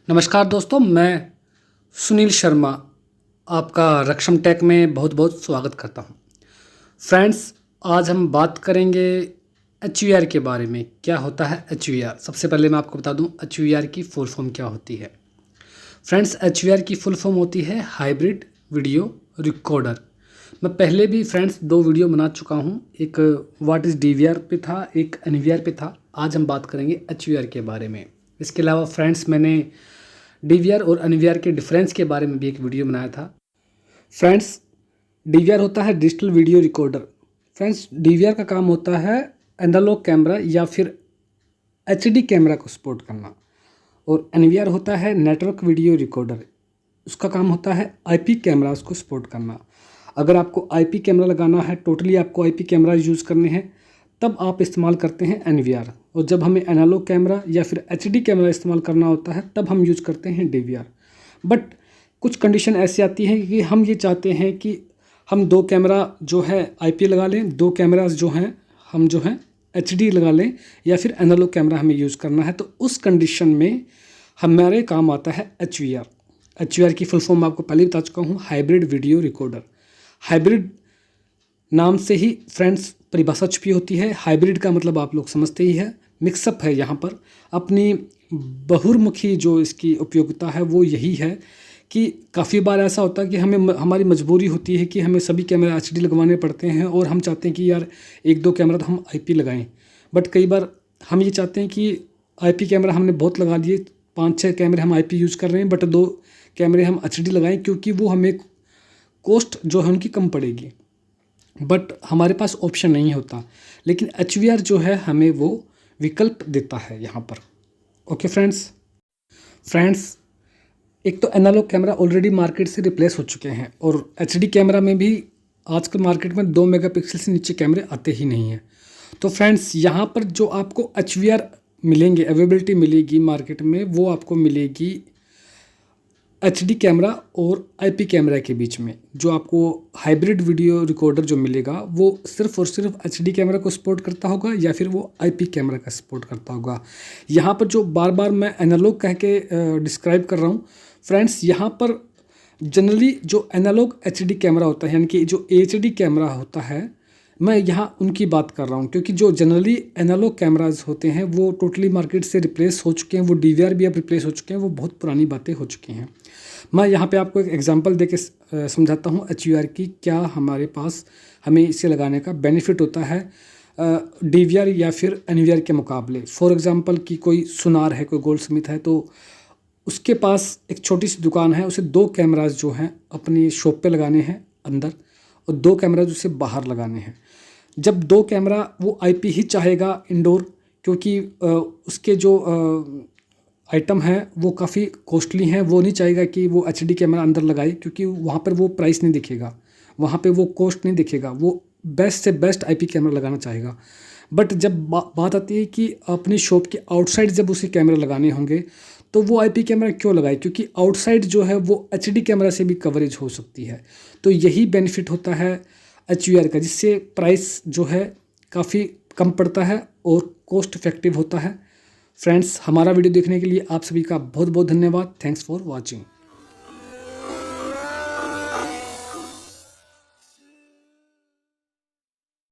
नमस्कार दोस्तों, मैं सुनील शर्मा आपका रक्षम टेक में बहुत बहुत स्वागत करता हूं। फ्रेंड्स, आज हम बात करेंगे एच के बारे में। क्या होता है एच? सबसे पहले मैं आपको बता दूं एच की फुल फॉर्म क्या होती है। फ्रेंड्स, एच की फुल फॉर्म होती है हाइब्रिड वीडियो रिकॉर्डर। मैं पहले भी फ्रेंड्स 2 वीडियो बना चुका हूं, एक व्हाट इज़ DVR पे था, एक NVR पे था। आज हम बात करेंगे एच के बारे में। इसके अलावा फ्रेंड्स, मैंने DVR और NVR के डिफरेंस के बारे में भी एक वीडियो बनाया था। फ्रेंड्स, DVR होता है digital video recorder. Friends, DVR का काम होता है एनालॉग कैमरा या फिर HD कैमरा को सपोर्ट करना, और NVR होता है नेटवर्क वीडियो रिकॉर्डर। उसका काम होता है IP कैमरा को सपोर्ट करना। अगर आपको IP कैमरा लगाना है, टोटली आपको IP कैमरा यूज़ करने हैं, तब आप इस्तेमाल करते हैं NVR। और जब हमें एनालॉग कैमरा या फिर HD कैमरा इस्तेमाल करना होता है, तब हम यूज़ करते हैं DVR। बट कुछ कंडीशन ऐसी आती है कि हम ये चाहते हैं कि हम 2 कैमरा जो है IP लगा लें, 2 कैमराज जो हैं हम जो हैं HD लगा लें, या फिर एनालॉग कैमरा हमें यूज़ करना है, तो उस कंडीशन में हमारे काम आता है HVR। HVR की फुल फॉर्म आपको पहले बता चुका हूँ, हाइब्रिड वीडियो रिकॉर्डर। हाइब्रिड नाम से ही फ्रेंड्स परिभाषा छुपी होती है। हाइब्रिड का मतलब आप लोग समझते ही है, मिक्सअप है। यहाँ पर अपनी बहुमुखी जो इसकी उपयोगिता है वो यही है कि काफ़ी बार ऐसा होता है कि हमारी मजबूरी होती है कि हमें सभी कैमरा HD लगवाने पड़ते हैं, और हम चाहते हैं कि यार 1-2 कैमरा तो हम IP लगाएं। बट कई बार हम ये चाहते हैं कि IP कैमरा हमने बहुत लगा दिए, 5-6 कैमरे हम IP यूज़ कर रहे हैं, बट 2 कैमरे हम HD लगाएं, क्योंकि वो हमें कॉस्ट जो है उनकी कम पड़ेगी। बट हमारे पास ऑप्शन नहीं होता, लेकिन HVR जो है हमें वो विकल्प देता है यहाँ पर। ओके फ्रेंड्स, एक तो एनालॉग कैमरा ऑलरेडी मार्केट से रिप्लेस हो चुके हैं, और HD कैमरा में भी आजकल मार्केट में 2 मेगापिक्सल से नीचे कैमरे आते ही नहीं हैं। तो फ्रेंड्स, यहाँ पर जो आपको HVR मिलेंगे, अवेलेबिलिटी मिलेगी मार्केट में, वो आपको मिलेगी HD कैमरा और IP कैमरा के बीच में। जो आपको हाइब्रिड वीडियो रिकॉर्डर जो मिलेगा, वो सिर्फ और सिर्फ HD कैमरा को सपोर्ट करता होगा, या फिर वो IP कैमरा का सपोर्ट करता होगा। यहाँ पर जो बार बार मैं एनालॉग कह के डिस्क्राइब कर रहा हूँ फ्रेंड्स, यहाँ पर जनरली जो एनालॉग HD कैमरा होता है, यानी कि जो HD कैमरा होता है, मैं यहाँ उनकी बात कर रहा हूँ, क्योंकि जो जनरली एनालॉग कैमराज होते हैं वो टोटली मार्केट से रिप्लेस हो चुके हैं। वो DVR भी अब रिप्लेस हो चुके हैं, वो बहुत पुरानी बातें हो चुकी हैं। मैं यहाँ पे आपको एक एग्जांपल देके समझाता हूँ HVR की क्या हमारे पास हमें इसे लगाने का बेनिफिट होता है DVR या फिर NVR के मुकाबले। फॉर एग्ज़ाम्पल कि कोई सुनार है, कोई गोल्ड स्मिथ है, तो उसके पास एक छोटी सी दुकान है, उसे 2 कैमराज जो हैं अपनी शॉप पे लगाने हैं अंदर, और 2 कैमराज उसे बाहर लगाने हैं। जब 2 कैमरा वो IP ही चाहेगा इंडोर, क्योंकि उसके जो आइटम हैं वो काफ़ी कॉस्टली हैं, वो नहीं चाहेगा कि वो HD कैमरा अंदर लगाए, क्योंकि वहाँ पर वो प्राइस नहीं दिखेगा, वहाँ पे वो कॉस्ट नहीं दिखेगा, वो बेस्ट से बेस्ट IP कैमरा लगाना चाहेगा। बट जब बात आती है कि अपनी शॉप के आउटसाइड जब उसे कैमरे लगाने होंगे, तो वो IP कैमरा क्यों लगाए, क्योंकि आउटसाइड जो है वो HD कैमरा से भी कवरेज हो सकती है। तो यही बेनिफिट होता है HVR का, जिससे प्राइस जो है काफ़ी कम पड़ता है और कॉस्ट इफेक्टिव होता है। फ्रेंड्स, हमारा वीडियो देखने के लिए आप सभी का बहुत बहुत धन्यवाद। Thanks for watching.